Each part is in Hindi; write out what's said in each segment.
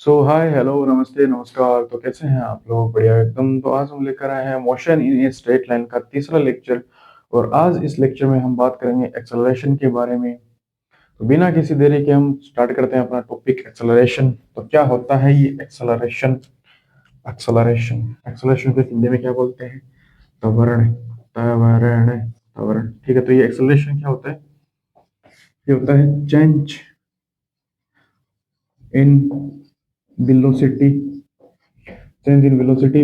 सो हाय हेलो नमस्ते नमस्कार। तो कैसे हैं आप लोग? बढ़िया एकदम। तो आज हम लेकर आए हैं motion in a straight line का तीसरा लेक्चर। और आज इस लेक्चर में हम बात करेंगे एक्सेलरेशन के बारे में। तो बिना किसी देरी के हम स्टार्ट करते हैं अपना टॉपिक एक्सेलरेशन। तो क्या होता है ये एक्सेलरेशन? एक्सेलरेशन एक्सेलरेशन को हिंदी में क्या बोलते हैं? त्वरण त्वरण त्वरण। ठीक है, तो ये एक्सेलरेशन क्या होता है? ये होता है change in velocity, change in velocity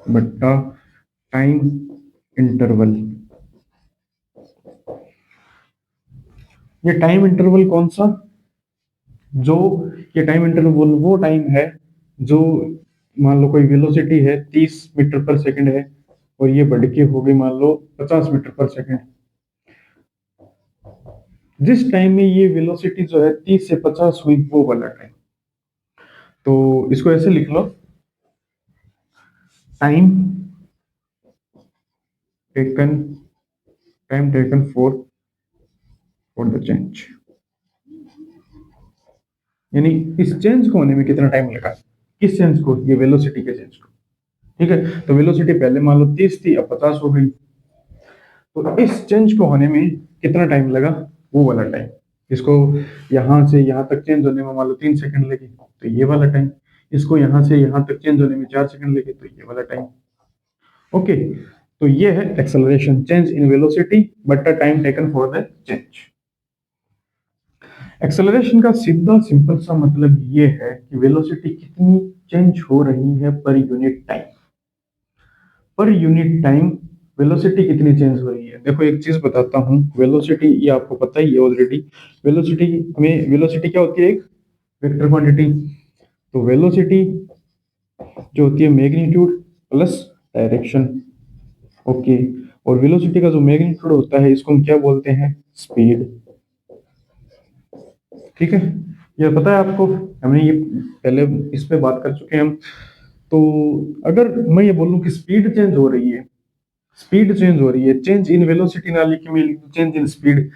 बट्टा टाइम इंटरवल। ये टाइम इंटरवल कौन सा? जो ये टाइम इंटरवल वो टाइम है जो, मान लो कोई वेलोसिटी है 30 मीटर पर सेकंड है और ये बढ़ के हो गई मान लो 50 मीटर पर सेकंड। जिस टाइम में ये वेलोसिटी जो है 30 से 50 हुई वो वाला टाइम। तो इसको ऐसे लिख लो, time taken, time taken for the change. यानी इस चेंज को होने में कितना टाइम लगा, किस चेंज को? ये वेलोसिटी के चेंज को। ठीक है, तो वेलोसिटी पहले मान लो 30 थी, अब 50 हो गई। तो इस चेंज को होने में कितना टाइम लगा, वो वाला टाइम। इसको यहां से यहां तक चेंज होने में मान लो 3 सेकंड लगे, तो ये वाला टाइम। इसको यहां से यहां तक चेंज होने में 4 सेकंड लगे, तो ये वाला टाइम। ओके, तो ये है acceleration, change in velocity but the time taken for the change. Acceleration का सीधा सिंपल सा मतलब ये है कि वेलोसिटी कितनी चेंज हो रही है per unit time. Per unit time velocity कितनी चेंज हो रही है। देखो एक चीज बताता हूँ, वेलोसिटी ये आपको पता ही है ऑलरेडी। वेलोसिटी में, वेलोसिटी क्या होती है? एक वेक्टर क्वांटिटी। तो वेलोसिटी जो होती है मैग्नीट्यूड प्लस डायरेक्शन। ओके, और वेलोसिटी का जो मैग्नीट्यूड होता है इसको हम क्या बोलते हैं? स्पीड। ठीक है, ये पता है आपको, हमने ये पहले इस पे बात कर चुके हैं हम। तो अगर मैं ये बोलूं कि स्पीड चेंज हो रही है, स्पीड चेंज हो रही है, चेंज इन वेलोसिटी ना लिख के मैं चेंज इन स्पीड,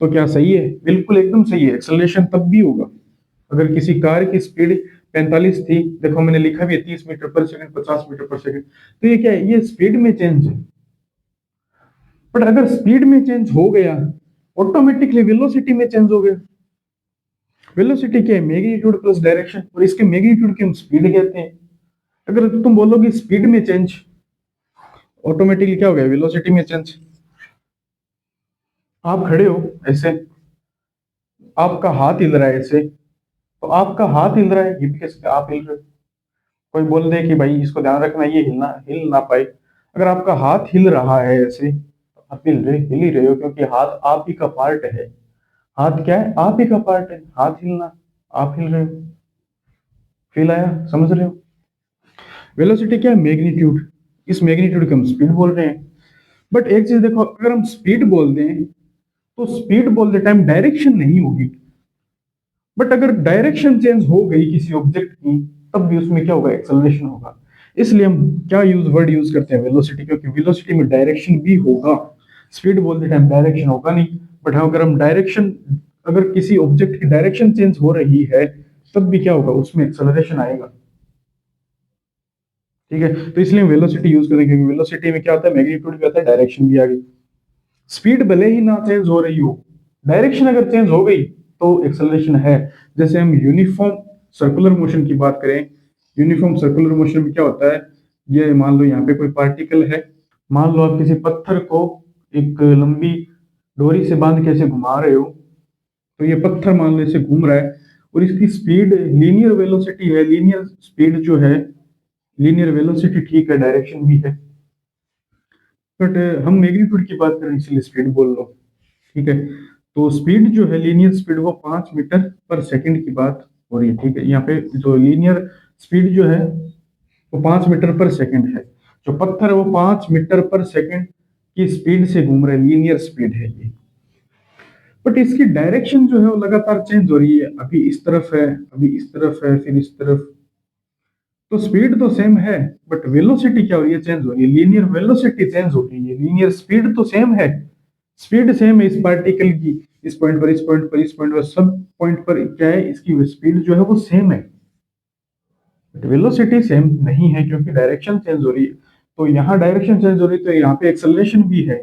तो क्या सही है? बिल्कुल एकदम सही है। एक्सेलरेशन तब भी होगा अगर किसी कार की स्पीड 45 थी, देखो मैंने लिखा भी है 30 मीटर पर सेकंड, 50 मीटर पर सेकंड, तो ये क्या है? ये स्पीड में चेंज है। बट अगर स्पीड में चेंज हो गया, ऑटोमेटिकली वेलोसिटी में चेंज हो गया। वेलोसिटी क्या है? मैग्नीट्यूड प्लस डायरेक्शन, और इसके मैग्नीट्यूड की हम स्पीड कहते हैं। अगर तुम बोलोगे स्पीड में चेंज, ऑटोमेटिकली क्या हो गया? वेलोसिटी में चेंज। आप खड़े हो ऐसे, आपका हाथ हिल रहा है ऐसे, तो आपका हाथ हिल रहा है, ये भी कैसे आप हिल रहे हो? कोई बोल दे कि भाई इसको ध्यान रखना, ये हिलना हिल ना पाए। अगर आपका हाथ हिल रहा है ऐसे, तो आप हिल ही रहे हो, क्योंकि हाथ आप ही का पार्ट है। हाथ क्या है? आप ही का पार्ट है। हाथ हिलना, आप हिल रहे हो। फील आया? समझ रहे हो? वेलोसिटी क्या है? मैग्नीट्यूड। इस मैग्नीट्यूड को हम स्पीड बोल रहे हैं। बट एक चीज देखो, अगर हम स्पीड बोल दें तो स्पीड बोलते टाइम डायरेक्शन नहीं होगी। बट अगर डायरेक्शन चेंज हो गई किसी ऑब्जेक्ट की, तब भी उसमें क्या होगा? एक्सेलरेशन होगा। इसलिए हम क्या वर्ड यूज करते हैं? वेलोसिटी, क्योंकि वेलोसिटी में डायरेक्शन भी होगा। स्पीड बोलते टाइम डायरेक्शन होगा नहीं। बट हाँ, अगर हम डायरेक्शन, अगर किसी ऑब्जेक्ट की डायरेक्शन चेंज हो रही है, तब भी क्या होगा? उसमें एक्सेलरेशन आएगा। ठीक है, तो इसलिए हम वेलोसिटी यूज करेंगे, क्योंकि वेलोसिटी में क्या होता है? मैग्नीट्यूड भी आता है, डायरेक्शन भी आ गई। स्पीड भले ही ना चेंज हो रही हो, डायरेक्शन अगर चेंज हो गई तो एक्सेलरेशन है। जैसे हम यूनिफॉर्म सर्कुलर मोशन की बात करें, यूनिफॉर्म सर्कुलर मोशन में क्या होता है? ये मान लो यहाँ पे कोई पार्टिकल है, मान लो आप किसी पत्थर को एक लंबी डोरी से बांध के ऐसे घुमा रहे हो, तो ये पत्थर मान लो ऐसे घूम रहा है, और इसकी स्पीड लीनियर वेलोसिटी है। लीनियर स्पीड जो है, लीनियर वेलोसिटी ठीक है, डायरेक्शन भी है। बट हम मैग्नीट्यूड की बात करें इसलिए स्पीड बोल लो। ठीक है, तो स्पीड जो है, लीनियर स्पीड, वो 5 मीटर पर सेकंड की बात हो रही है। ठीक है, यहाँ पे जो लीनियर स्पीड जो है वो 5 मीटर पर सेकंड है। जो पत्थर है वो 5 मीटर पर सेकंड की स्पीड से घूम रहा है, लीनियर स्पीड है ये। बट इसकी डायरेक्शन जो है वो लगातार चेंज हो रही है, अभी इस तरफ है, अभी इस तरफ है, फिर इस तरफ। तो स्पीड तो सेम है, बट वेलोसिटी क्या हो रही है? चेंज हो रही है। लीनियर वेलोसिटी चेंज हो रही है, लीनियर स्पीड तो सेम है। स्पीड सेम है इस पार्टिकल की, इस पॉइंट पर, इस पॉइंट पर, इस पॉइंट पर, सब पॉइंट पर क्या है, इसकी स्पीड जो है वो सेम है, वेलोसिटी सेम नहीं है क्योंकि डायरेक्शन चेंज हो रही है। तो यहाँ डायरेक्शन चेंज हो रही है तो यहाँ पे एक्सेलरेशन भी है।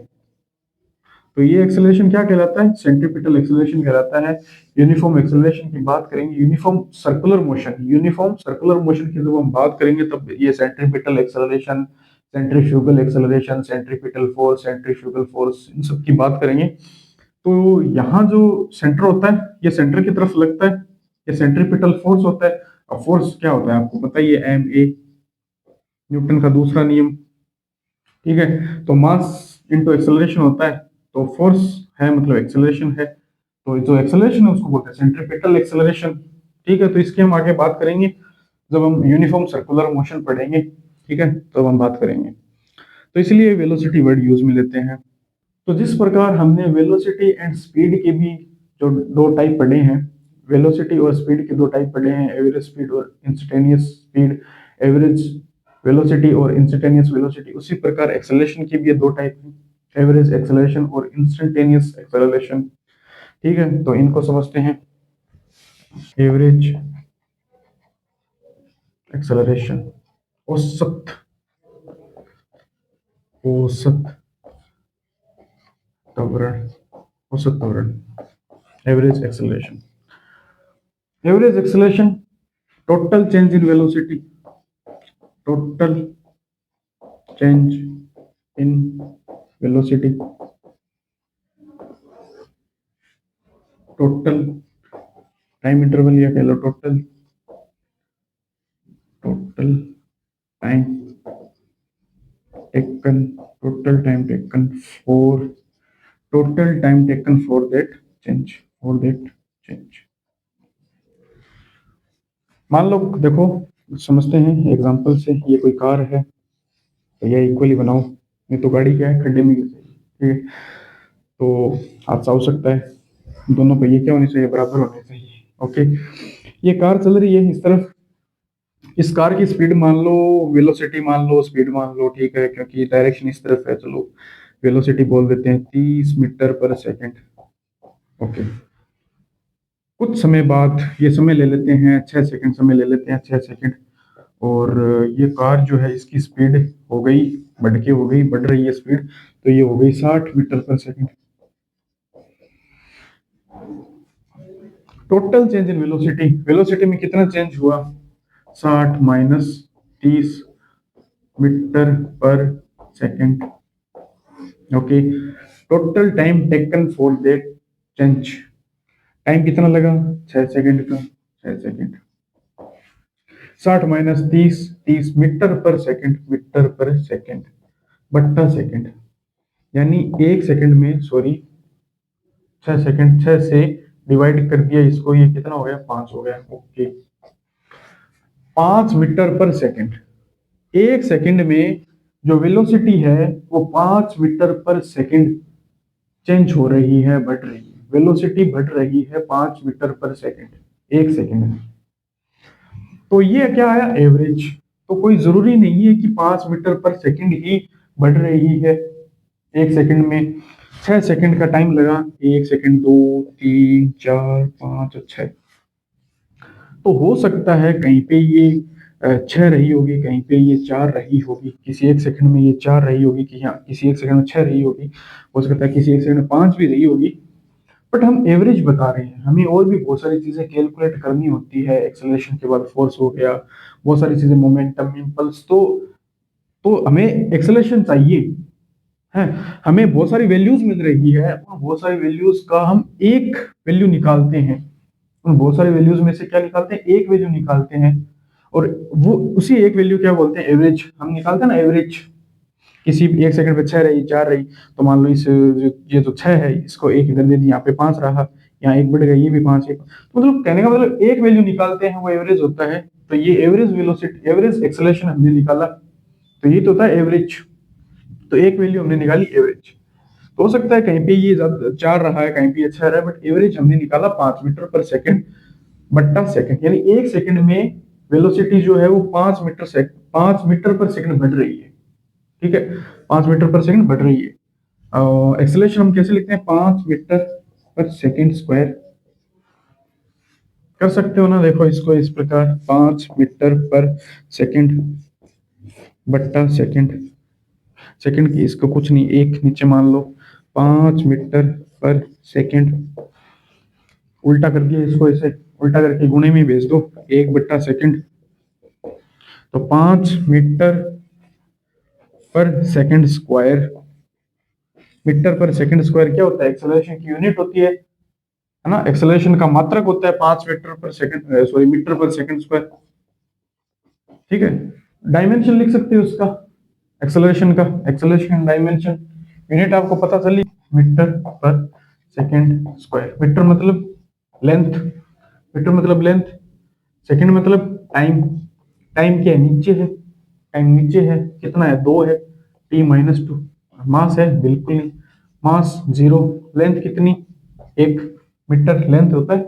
तो ये एक्सेलरेशन क्या कहलाता है, सेंट्रीपिटल एक्सेलरेशन कहलाता है। यूनिफॉर्म एक्सेलरेशन की बात करेंगे, यूनिफॉर्म सर्कुलर मोशन की जब हम बात करेंगे तब ये centripetal acceleration, centrifugal acceleration, centripetal force, centrifugal force, इन सब की बात करेंगे। तो यहाँ जो सेंटर होता है ये सेंटर की तरफ लगता है, ये सेंट्रीपिटल फोर्स होता है। अब फोर्स क्या होता है आपको पता ही है, एम ए, न्यूटन का दूसरा नियम, ठीक है। तो मास इनटू एक्सेलरेशन होता है, तो फोर्स है मतलब एक्सेलरेशन है, तो जो एक्सेलरेशन है उसको बोलते हैं सेंट्रीपिटल एक्सेलरेशन, ठीक है। तो इसकी हम आगे बात करेंगे जब हम यूनिफॉर्म सर्कुलर मोशन पढ़ेंगे, ठीक है, तो हम बात करेंगे। तो इसलिए वेलोसिटी वर्ड यूज में लेते हैं। तो जिस प्रकार हमने वेलोसिटी एंड स्पीड के भी जो दो टाइप पढ़े हैं, वेलोसिटी और स्पीड के दो टाइप पढ़े हैं, एवरेज स्पीड और इंस्टेंटेनियस स्पीड, एवरेज वेलोसिटी और इंस्टेंटेनियस वेलोसिटी, उसी प्रकार एक्सेलरेशन की भी ये दो टाइप हैं, एवरेज एक्सेलरेशन और इंस्टेंटेनियस एक्सेलरेशन, ठीक है। तो इनको समझते हैं। एवरेज एक्सेलरेशन, औसत औसत त्वरण, औसत त्वरण, average acceleration. Average acceleration, total change in velocity, total change in velocity, total time interval या कह लो total time taken, total time taken for, total time taken for that change, for that change. मान लो देखो, समझते हैं एग्जांपल से, ये कोई कार है तो ये इक्वली बनाओ, नहीं तो गाड़ी क्या है, खड्डे में गिर जाएगी, ठीक है। तो हादसा हो सकता है, दोनों पहिए क्या होने चाहिए, बराबर होने चाहिए, ओके। ये कार चल रही है इस तरफ, इस कार की स्पीड मान लो, वेलोसिटी मान लो, स्पीड मान लो, ठीक है, क्योंकि डायरेक्शन इस तरफ है, चलो वेलोसिटी बोल देते हैं 30 मीटर पर सेकंड, ओके। कुछ समय बाद ये समय ले लेते हैं 6 सेकंड, समय ले लेते हैं 6 सेकंड, और ये कार जो है इसकी स्पीड हो गई, बढ़ रही है स्पीड, तो ये हो गई 60 मीटर पर second. Total change in velocity, velocity में कितना चेंज हुआ, 60 माइनस 30 मीटर पर second, okay. Total time taken for that change, time कितना लगा, 6 सेकंड का, 6 सेकंड। 60 माइनस 30, 30 मीटर पर सेकंड, मीटर पर सेकंड बट्टा सेकंड, यानी एक सेकंड में, सॉरी 6 सेकंड, 6 से डिवाइड कर दिया इसको, ये कितना हो गया, 5 हो गया, ओके। 5 मीटर पर सेकंड, एक सेकंड में जो वेलोसिटी है वो 5 मीटर पर सेकंड चेंज हो रही है, बढ़ रही है, वेलोसिटी बढ़ रही है 5 मीटर पर सेकंड एक सेकंड में। तो ये क्या आया, एवरेज। तो कोई जरूरी नहीं है कि 5 मीटर पर सेकंड ही बढ़ रही है एक सेकंड में, 6 सेकंड का टाइम लगा, 1 सेकंड, 2, 3, 4, 5 और 6। तो हो सकता है कहीं पे ये 6 रही होगी, कहीं पे ये 4 रही होगी, किसी एक सेकंड में ये 4 रही होगी, कि हाँ किसी एक सेकंड में 6 रही होगी, हो सकता है किसी एक सेकंड में 5 भी रही होगी, बट हम एवरेज बता रहे हैं। हमें और भी बहुत सारी चीजें कैलकुलेट करनी होती है, एक्सेलरेशन के बाद फोर्स हो गया, बहुत सारी चीजें, मोमेंटम, इम्पल्स, तो हमें एक्सेलरेशन चाहिए है, हमें बहुत सारी वैल्यूज मिल रही है, और बहुत सारी वैल्यूज का हम एक वैल्यू निकालते हैं, उन बहुत सारी वैल्यूज में से क्या निकालते हैं, एक वैल्यू निकालते हैं, और वो उसी एक वैल्यू क्या बोलते हैं, एवरेज। हम निकालते हैं ना एवरेज, किसी एक सेकंड पे 6 रही, 4 रही, तो मान लो ये जो 6 है इसको एक इधर दे दी, यहाँ पे 5 रहा, यहाँ एक बढ़ गई, ये भी 5 है, तो मतलब कहने का मतलब एक वैल्यू निकालते हैं वो एवरेज होता है। तो ये एवरेज वेलोसिटी, एवरेज एक्सेलरेशन हमने निकाला, तो ये तो होता है एवरेज। तो एक वैल्यू हमने निकाली एवरेज, तो हो सकता है कहीं पे ये 4 रहा है, कहीं पे ये 6 रहा है, बट एवरेज हमने निकाला 5 मीटर पर सेकंड बट्टा सेकंड, यानी एक सेकंड में वेलोसिटी जो है वो 5 मीटर पर सेकंड बढ़ रही है, ठीक है, 5 मीटर पर सेकंड बढ़ रही है। एक्सेलरेशन हम कैसे लिखते हैं, 5 मीटर पर सेकंड स्क्वायर कर सकते हो ना। देखो इसको इस प्रकार 5 मीटर पर सेकंड बट्टा सेकंड, सेकंड की इसको कुछ नहीं, एक नीचे मान लो 5 मीटर पर सेकंड, उल्टा कर दिया इसको, ऐसे उल्टा करके गुणे में भेज दो, 1/सेकंड, तो 5 मीटर पर सेकंड स्क्वायर। मीटर पर सेकंड स्क्वायर क्या होता है? एक्सेलरेशन की यूनिट होती है ना, एक्सेलरेशन का मात्रक होता है 5 मीटर पर सेकंड, सॉरी मीटर पर सेकंड स्क्वायर। ठीक है, डायमेंशन लिख सकते हो उसका, एक्सेलरेशन का, एक्सेलरेशन डायमेंशन यूनिट आपको पता चली, मीटर पर सेकंड स्क्वायर। मीटर मतलब लेंथ, मीटर मतलब लेंथ, सेकंड मतलब टाइम, टाइम क्या है? नीचे है, टाइम नीचे है, कितना है? 2 है, t-2। मास है? बिल्कुल नहीं, मास 0। लेंथ कितनी? 1 मीटर लेंथ होता है,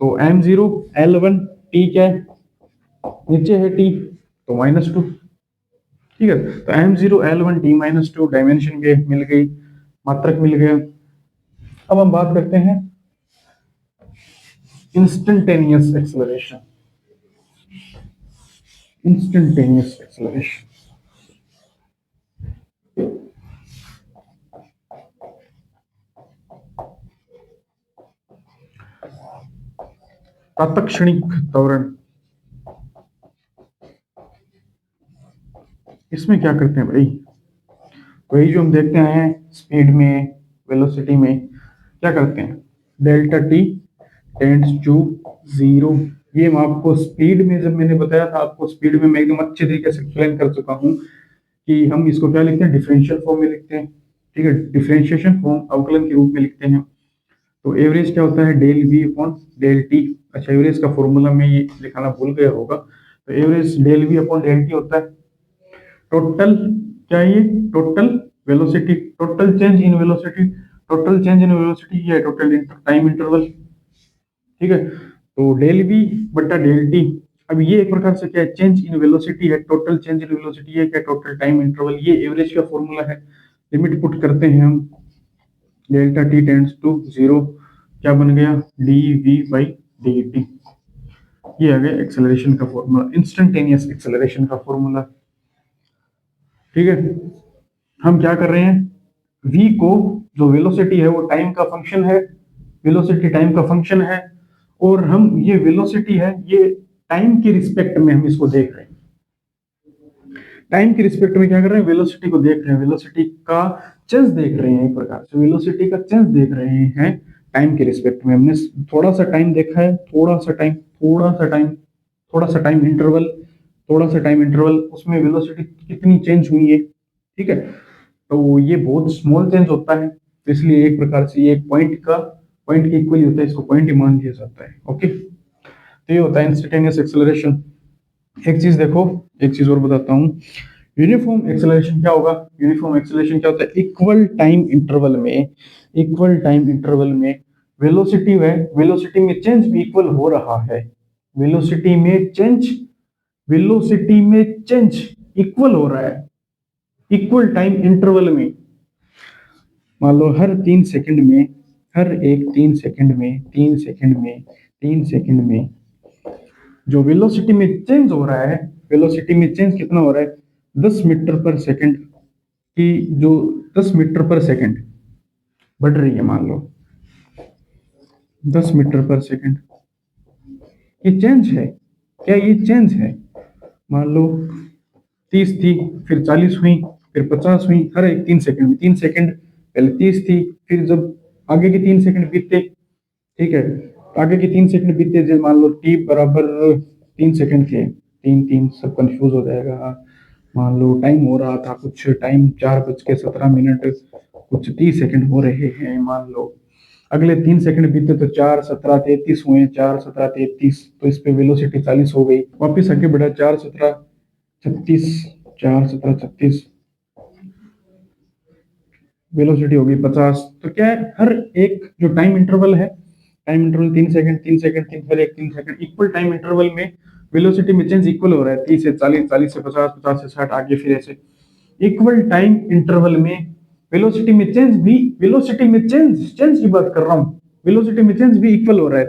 तो m0 l1, t क्या है? नीचे है t, तो -2। ठीक है, तो m0 l1 t-2 डायमेंशन के मिल गई, मात्रक मिल गया। अब हम बात करते हैं इंस्टेंटेनियस एक्सेलरेशन, इंस्टेंटेनियस एक्सेलरेशन। तात्क्षणिक त्वरण, इसमें क्या करते हैं भाई? वही जो हम देखते हैं स्पीड में, वेलोसिटी में, क्या करते हैं? Delta T tends to 0। ये मैं आपको स्पीड में, जब मैंने बताया था आपको स्पीड में, मैं एकदम अच्छे तरीके से एक्सप्लेन कर चुका हूँ कि हम इसको क्या लिखते हैं? डिफरेंशियल फॉर्म में लिखते हैं। ठीक है, डिफरेंशिएशन फॉर्म, अवकलन के रूप में लिखते हैं। तो एवरेज क्या होता है? Del V upon del T. अच्छा, एवरेज का फॉर्मूला में ये लिखाना भूल गया होगा, तो average del V upon del T होता है। टोटल क्या है ये? Total velocity, total change in velocity, total change in velocity ये है टोटल टाइम इंटरवल। ठीक है, तो डेल वी बटा डेल टी। अब ये एक प्रकार से क्या है? चेंज इन वेलोसिटी है, टोटल चेंज इन वेलोसिटी है क्या? Total time interval. ये एवरेज का फॉर्मूला है। लिमिट पुट करते हैं हम, डेल्टा टी टेंड्स टू 0, क्या बन गया? D V by D T. ये आ गया एक्सेलरेशन का फॉर्मूला, इंस्टेंटेनियस एक्सेलरेशन का फॉर्मूला। ठीक है, हम क्या कर रहे हैं? v को, जो वेलोसिटी है वो टाइम का फंक्शन है, वेलोसिटी टाइम का फंक्शन है, और हम ये वेलोसिटी है ये टाइम के रिस्पेक्ट में हम इसको देख रहे हैं। टाइम के रिस्पेक्ट में क्या कर रहे हैं? वेलोसिटी को देख रहे हैं, वेलोसिटी का चेंज देख रहे हैं, एक प्रकार से वेलोसिटी का चेंज देख रहे हैं टाइम के रिस्पेक्ट में। हमने थोड़ा सा टाइम देखा है, थोड़ा सा टाइम, थोड़ा सा टाइम, थोड़ा सा टाइम इंटरवल, थोड़ा सा टाइम इंटरवल, उसमें वेलोसिटी कितनी चेंज हुई है। ठीक है, तो ये बहुत स्मॉल चेंज होता है, तो इसलिए एक प्रकार से ये पॉइंट का, पॉइंट के इक्वल होता है, इसको पॉइंट ही मान लिया जाता है। ओके, तो ये होता है इंस्टेंटेनियस एक्सेलरेशन। एक चीज देखो, एक चीज और बताता हूँ, यूनिफॉर्म एक्सेलरेशन क्या होगा? यूनिफॉर्म एक्सेलरेशन क्या होता है? इक्वल टाइम इंटरवल में, इक्वल टाइम इंटरवल में वेलोसिटी है, वेलोसिटी में चेंज भी इक्वल हो रहा है, वेलोसिटी में चेंज, वेलोसिटी में चेंज इक्वल हो रहा है इक्वल टाइम इंटरवल में। मान लो हर 3 सेकंड में, हर एक 3 सेकंड में, 3 सेकंड में, 3 सेकंड में जो वेलोसिटी में चेंज हो रहा है, वेलोसिटी में चेंज कितना हो रहा है? 10 मीटर पर सेकंड की, जो 10 मीटर पर सेकंड बढ़ रही है, मान लो 10 मीटर पर सेकंड, ये चेंज है क्या? ये चेंज है। मान लो 30 थी, फिर 40 हुई, फिर 50 हुई, हर एक 3 सेकंड में, 3 सेकंड पहले 30 थी, फिर जब आगे के 3 सेकंड बीते, ठीक है, आगे के 3 सेकंड बीते, जब मान लो टी बराबर 3 सेकंड थे, 3 3 सब कंफ्यूज हो जाएगा। मान लो टाइम हो रहा था कुछ, टाइम 4:17, कुछ 30 सेकंड हो रहे हैं, मान लो अगले 3 सेकंड बीते तो 4:17, 33 हुए, 4:17, 33, तो इस पे वेलोसिटी 40 हो गई, वापिस आगे बढ़ा 4:17, 36, 4:17, 36, वेलोसिटी होगी 50। तो क्या है? हर एक जो टाइम इंटरवल है, टाइम इंटरवल 3 सेकंड, 3 सेकंड, 3, हर एक 3 सेकंड, इक्वल टाइम इंटरवल में वेलोसिटी में चेंज इक्वल हो रहा है, 30 से 40, 40 से 50, 50 से 60, आगे फिर ऐसे इक्वल टाइम इंटरवल में वेलोसिटी में चेंज भी, वेलोसिटी में चेंज, चेंज की बात कर रहा हूं, वेलोसिटी में चेंज भी इक्वल हो रहा है,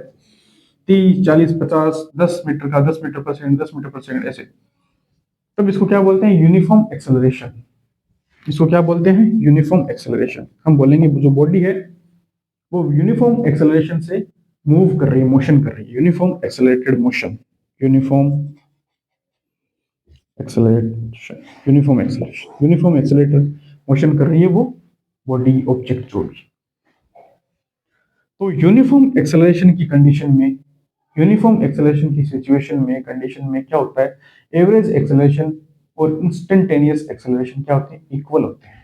30, 40, 50, 10 मीटर का 10 मीटर पर सेकंड, 10 मीटर पर सेकंड ऐसे, तब इसको क्या बोलते हैं? Uniform acceleration. इसको क्या बोलते हैं? Uniform acceleration. हम बोलेंगे जो बॉडी है वो यूनिफॉर्म एक्सेलरेशन से मूव कर रही है, मोशन कर रही है, uniform accelerated motion, uniform acceleration, uniform acceleration, uniform accelerated motion कर रही है वो बॉडी, ऑब्जेक्ट जो भी। तो यूनिफॉर्म एक्सेलरेशन की कंडीशन में, यूनिफॉर्म एक्सेलरेशन की सिचुएशन में, कंडीशन में क्या होता है? एवरेज एक्सेलरेशन और इंस्टेंटेनियस एक्सेलरेशन क्या होते हैं? इक्वल होते हैं,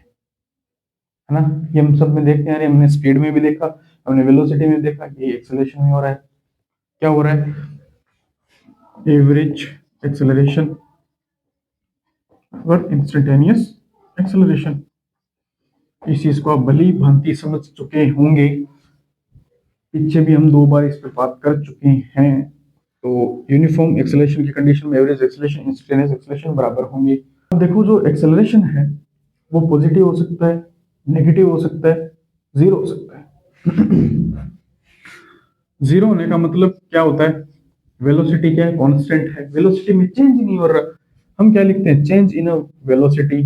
है ना। ये हम सब में देखते हैं, हमने स्पीड में भी देखा, हमने वेलोसिटी में देखा, ये एक्सेलरेशन में हो रहा है। क्या हो रहा है? एवरेज एक्सेलरेशन और इंस्टेंटेनियस एक्सेलरेशन। इस चीज को आप भली भांति समझ चुके होंगे, पीछे भी हम 2 बार इस पर बात कर चुके हैं। तो यूनिफॉर्म एक्सेलरेशन की कंडीशन में एवरेज एक्सेलरेशन, इंस्टेंटेनियस एक्सेलरेशन बराबर होंगे। अब देखो जो एक्सेलरेशन है वो पॉजिटिव हो सकता है, नेगेटिव हो सकता है, जीरो हो सकता है। जीरो होने का मतलब क्या होता है? वेलोसिटी क्या है? कांस्टेंट है, वेलोसिटी में चेंज नहीं हो रहा। हम क्या लिखते हैं? Change in velocity,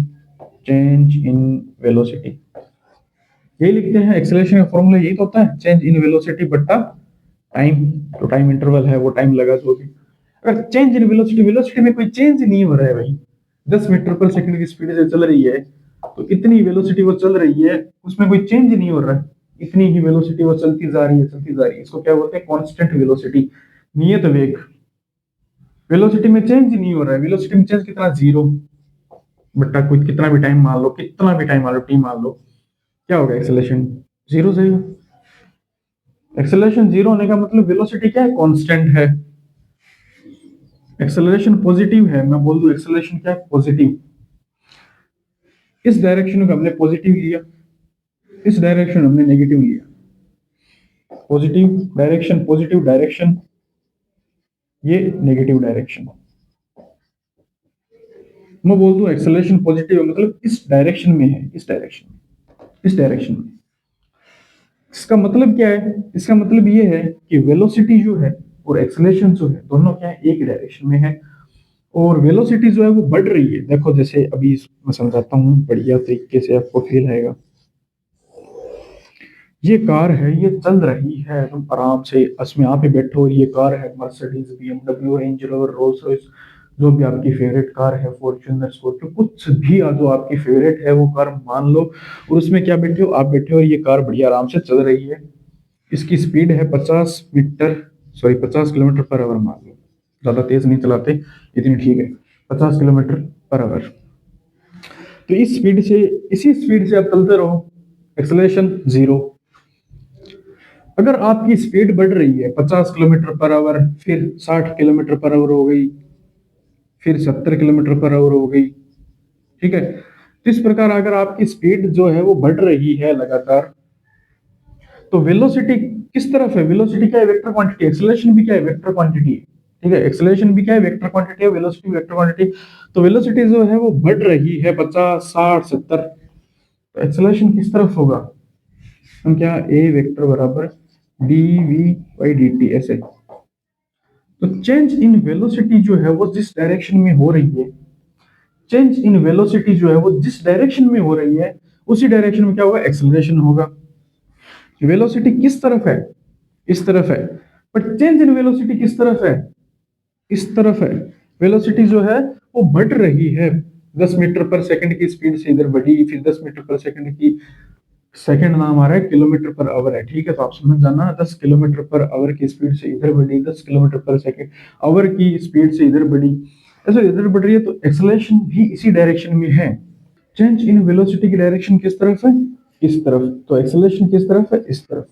change in velocity, यही लिखते हैं। एक्सेलरेशन का फॉर्मूला यही तो होता है, चेंज इन वेलोसिटी बट्टा टाइम, तो टाइम इंटरवल है वो टाइम लगा जो भी। अगर चेंज इन वेलोसिटी, वेलोसिटी में कोई चेंज नहीं हो रहा है भाई, 10 मीटर पर सेकंड की स्पीड से चल रही है, तो इतनी वेलोसिटी वो चल रही है, उसमें कोई चेंज नहीं हो रहा है, इतनी ही वेलोसिटी वो चलती जा रही है, चलती जा रही है। इसको क्या बोलते हैं? कांस्टेंट वेलोसिटी, नियत वेग। वेलोसिटी में चेंज नहीं हो रहा है, वेलोसिटी में चेंज कितना? जीरो बट्टा कोई कितना भी टाइम मान लो, कितना भी टाइम मान लो, टी मान लो, क्या होगा? एक्सेलरेशन जीरो जाएगा। एक्सेलरेशन जीरो होने का मतलब वेलोसिटी क्या है? कांस्टेंट है। एक्सेलरेशन पॉजिटिव है, मैं बोल दूं एक्सेलरेशन क्या है? पॉजिटिव। इस डायरेक्शन को हमने पॉजिटिव लिया, इस डायरेक्शन हमने नेगेटिव लिया। पॉजिटिव डायरेक्शन, पॉजिटिव डायरेक्शन, ये नेगेटिव डायरेक्शन। मैं बोल दूं एक्सेलरेशन पॉजिटिव है मतलब इस डायरेक्शन में है, इस डायरेक्शन में, इस डायरेक्शन में। इसका मतलब क्या है? इसका मतलब ये है कि वेलोसिटी जो है और एक्सेलरेशन जो है दोनों क्या है? एक डायरेक्शन में है। और वेलोसिटी जो है वो बढ़ रही है। देखो जैसे अभी मैं समझाता हूँ बढ़िया तरीके से, आपको फील आएगा। ये कार है, ये चल रही है, तुम आराम से इसमें आप ही बैठो, और ये कार है Mercedes, BMW, range rover, Rolls Royce, जो भी आपकी फेवरेट कार है, फॉर्च्यूनर, स्कॉर्पियो, कुछ भी जो आपकी फेवरेट है वो कार मान लो, और उसमें क्या बैठे हो? आप बैठे हो, और ये कार बढ़िया आराम से चल रही है। इसकी स्पीड है 50 किलोमीटर पर आवर मान लो, ज्यादा तेज नहीं चलाते, इतनी ठीक है, 50 किलोमीटर पर आवर। तो इस स्पीड से, इसी स्पीड से आप चलते रहो, एक्सेलरेशन जीरो। अगर आपकी स्पीड बढ़ रही है 50 किलोमीटर पर आवर, फिर 60 किलोमीटर पर आवर हो गई, फिर 70 किलोमीटर पर आवर हो गई, ठीक है। तो इस प्रकार अगर आपकी स्पीड जो है वो बढ़ रही है लगातार, तो वेलोसिटी किस तरफ है? वेलोसिटी क्या है? Vector quantity. एक्सेलरेशन भी क्या है? वेक्टर क्वांटिटी है, ठीक है। एक्सेलरेशन भी क्या है? वेक्टर क्वांटिटी है, वेलोसिटी वेक्टर क्वांटिटी। तो वेलोसिटी जो है वो बढ़ रही है 50, 60, 70, तो एक्सेलरेशन किस तरफ होगा? हम क्या, ए वेक्टर बराबर D V by D T ऐसे। तो चेंज इन वेलोसिटी जो है वो जिस डायरेक्शन में हो रही है, चेंज इन वेलोसिटी जो है वो जिस डायरेक्शन में हो रही है, उसी डायरेक्शन में क्या होगा? एक्सेलरेशन होगा। वेलोसिटी किस तरफ है? इस तरफ है, बट चेंज इन वेलोसिटी किस तरफ है? इस तरफ है। वेलोसिटी जो है वो बढ़ रही है, 10 मीटर पर सेकंड की स्पीड से इधर बढ़ी, फिर 10 मीटर पर सेकंड की, सेकंड नाम आ रहा है, किलोमीटर पर आवर है, ठीक है। तो आप समझ जाना, 10 किलोमीटर पर आवर की स्पीड से इधर बढ़ी, 10 किलोमीटर पर सेकंड आवर की स्पीड से इधर बढ़ी, ऐसे इधर बढ़ रही है, तो एक्सेलरेशन भी इसी डायरेक्शन में है। चेंज इन वेलोसिटी की डायरेक्शन किस तरफ है? इस तरफ। तो एक्सेलरेशन किस तरफ है? इस तरफ।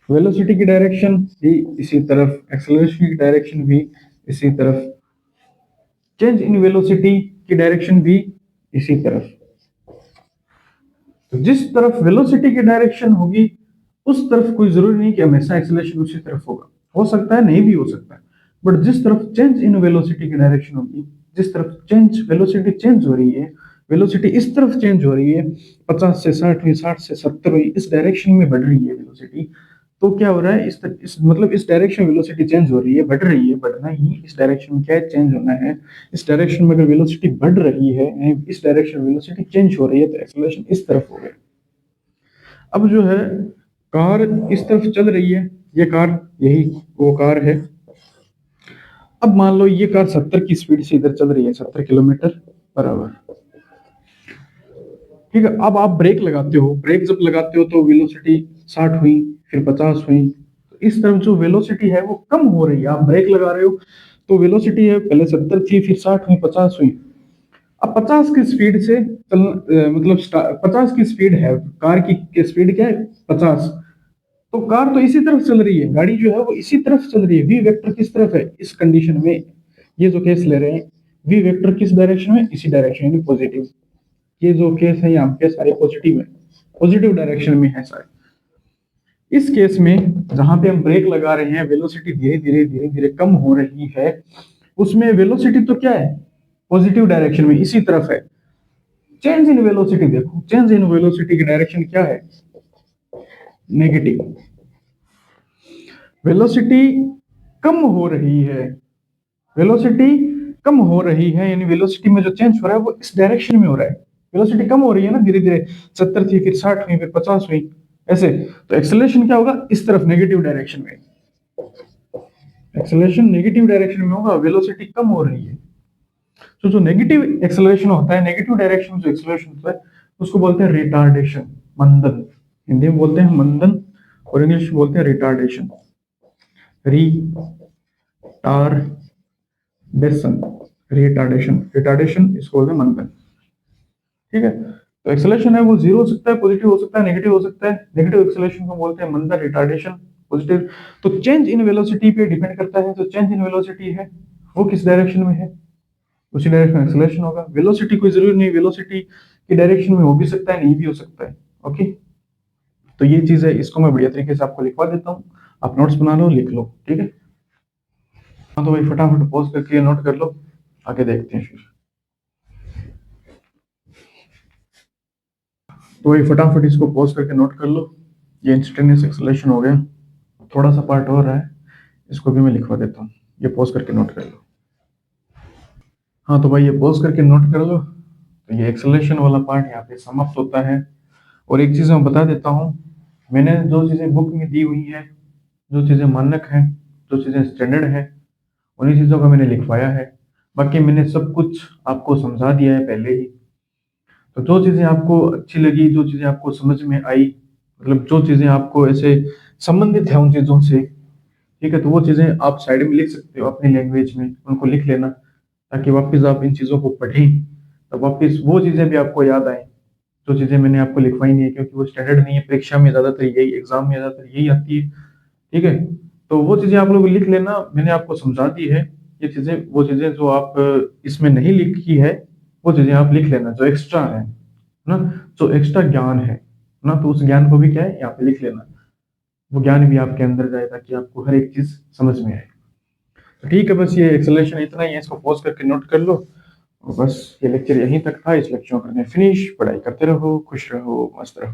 वेलोसिटी की डायरेक्शन भी इसी तरफ, एक्सेलरेशन की डायरेक्शन भी इसी तरफ, चेंज इन वेलोसिटी की डायरेक्शन भी इसी तरफ। तो जिस तरफ वेलोसिटी की डायरेक्शन होगी उस तरफ कोई जरूरी नहीं कि हमेशा एक्सेलरेशन उसी तरफ होगा, हो सकता है नहीं भी हो सकता है, बट जिस तरफ चेंज इन वेलोसिटी की डायरेक्शन होगी, जिस तरफ चेंज वेलोसिटी चेंज हो रही है, वेलोसिटी इस तरफ चेंज हो रही है, 50 से 60 हुई, 60 से 70 हुई, इस डायरेक्शन में बढ़ रही है वेलोसिटी, तो क्या हो रहा है, इस मतलब इस डायरेक्शन वेलोसिटी चेंज हो रही है, बढ़ रही है, बढ़ना ही इस डायरेक्शन में क्या है, चेंज होना है। इस डायरेक्शन में अगर वेलोसिटी बढ़ रही है, इस डायरेक्शन में वेलोसिटी चेंज हो रही है, तो एक्सेलरेशन इस तरफ हो गई। अब जो है कार इस तरफ चल रही है, ये कार, यही वो कार है। अब मान लो ये कार 70 की स्पीड से इधर चल रही है, 70 किलोमीटर पर आवर। ठीक है, अब आप ब्रेक लगाते हो, ब्रेक जब लगाते हो तो वेलोसिटी 60 हुई, फिर 50 हुई। तो इस तरफ जो वेलोसिटी है वो कम हो रही है, आप ब्रेक लगा रहे हो तो वेलोसिटी है पहले 70 थी, फिर 60 हुई, 50 हुई। अब 50 की स्पीड से मतलब 50 की स्पीड है कार की स्पीड क्या है, 50। तो कार तो इसी तरफ चल रही है, गाड़ी जो है वो इसी तरफ चल रही है। वी वेक्टर किस तरफ है इस कंडीशन में, ये जो केस ले रहे हैं, वी वेक्टर किस डायरेक्शन में, इसी डायरेक्शन यानी पॉजिटिव। ये जो केस है यहाँ पे सारे पॉजिटिव है, पॉजिटिव डायरेक्शन में है सारे। इस केस में जहां पे हम ब्रेक लगा रहे हैं, वेलोसिटी धीरे धीरे धीरे धीरे कम हो रही है, उसमें वेलोसिटी तो क्या है, पॉजिटिव डायरेक्शन में इसी तरफ है। चेंज इन वेलोसिटी देखो, चेंज इन वेलोसिटी की डायरेक्शन क्या है, नेगेटिव। वेलोसिटी कम हो रही है, वेलोसिटी कम हो रही है, यानी वेलोसिटी में जो चेंज हो रहा है वो इस डायरेक्शन में हो रहा है। वेलोसिटी कम हो रही है ना धीरे धीरे, 70 थी, फिर 60 हुई, फिर 50 हुई, ऐसे। तो एक्सेलरेशन क्या होगा, इस तरफ नेगेटिव डायरेक्शन में, एक्सेलरेशन नेगेटिव डायरेक्शन में होगा, वेलोसिटी कम हो रही है। तो जो नेगेटिव एक्सेलरेशन होता है, नेगेटिव डायरेक्शन जो एक्सेलरेशन होता है, उसको बोलते हैं रिटार्डेशन, मंदन। हिंदी में बोलते हैं मंदन और इंग्लिश में बोलते हैं रिटार्डेशन, रिटार्डेशन, रिटार्डेशन, रिटार्डेशन इसको बोलते हैं मंदन। ठीक है, तो एक्सेलरेशन है वो जीरो हो सकता है, पॉजिटिव हो सकता है, नेगेटिव हो सकता है। नेगेटिव एक्सेलरेशन को बोलते हैं मंदन, रिटार्डेशन पॉजिटिव। तो चेंज इन वेलोसिटी पे डिपेंड करता है, तो चेंज इन वेलोसिटी है वो किस डायरेक्शन में है, उसी डायरेक्शन में एक्सेलरेशन होगा। वेलोसिटी कोई जरूरी नहीं, वेलोसिटी की डायरेक्शन में हो भी सकता है, नहीं भी हो सकता है। ओके, तो ये चीज है, इसको मैं बढ़िया तरीके से आपको लिखवा देता हूँ, आप नोट्स बना लो, लिख लो। ठीक है, हाँ तो भाई फटाफट पॉज करके नोट कर लो, आगे देखते हैं फिर। तो भाई फटाफट इसको पॉज करके नोट कर लो। ये इंस्टेंटेनियस एक्सेलरेशन हो गया, थोड़ा सा पार्ट और है, इसको भी मैं लिखवा देता हूँ, ये पॉज करके नोट कर लो। हाँ तो भाई ये पॉज करके नोट कर लो। तो ये एक्सेलरेशन वाला पार्ट यहाँ पे समाप्त होता है। और एक चीज मैं बता देता हूँ, मैंने जो चीजें बुक में दी हुई है, जो चीजें मानक हैं, जो चीजें स्टैंडर्ड है, उन्हीं चीजों का मैंने लिखवाया है। बाकी मैंने सब कुछ आपको समझा दिया है पहले ही। तो जो चीजें आपको अच्छी लगी, जो चीजें आपको समझ में आई, मतलब जो चीजें आपको ऐसे संबंधित है उन चीजों से, ठीक है, तो वो चीजें आप साइड में लिख सकते हो अपनी लैंग्वेज में, उनको लिख लेना, ताकि वापस आप इन चीजों को पढ़ें तो वापस वो चीजें भी आपको याद आए जो चीजें मैंने आपको लिखवाई नहीं है, क्योंकि वो स्टैंडर्ड नहीं है, परीक्षा में ज्यादातर यही, एग्जाम में ज्यादातर यही आती है। ठीक है, तो वो चीजें आप लोग लिख लेना, मैंने आपको समझा दी है ये चीजें। वो चीजें जो आप इसमें नहीं लिखी है, वो चीजें आप लिख लेना जो एक्स्ट्रा है ना, जो एक्स्ट्रा ज्ञान है ना, तो उस ज्ञान को भी क्या है यहाँ पे लिख लेना, वो ज्ञान भी आपके अंदर जाए ताकि आपको हर एक चीज समझ में आए। तो ठीक है, बस ये एक्सेलरेशन इतना ही है, इसको पॉज करके नोट कर लो। और बस ये लेक्चर यहीं तक था, इस लेक्चर को करने फिनिश, पढ़ाई करते रहो, खुश रहो, मस्त रहो।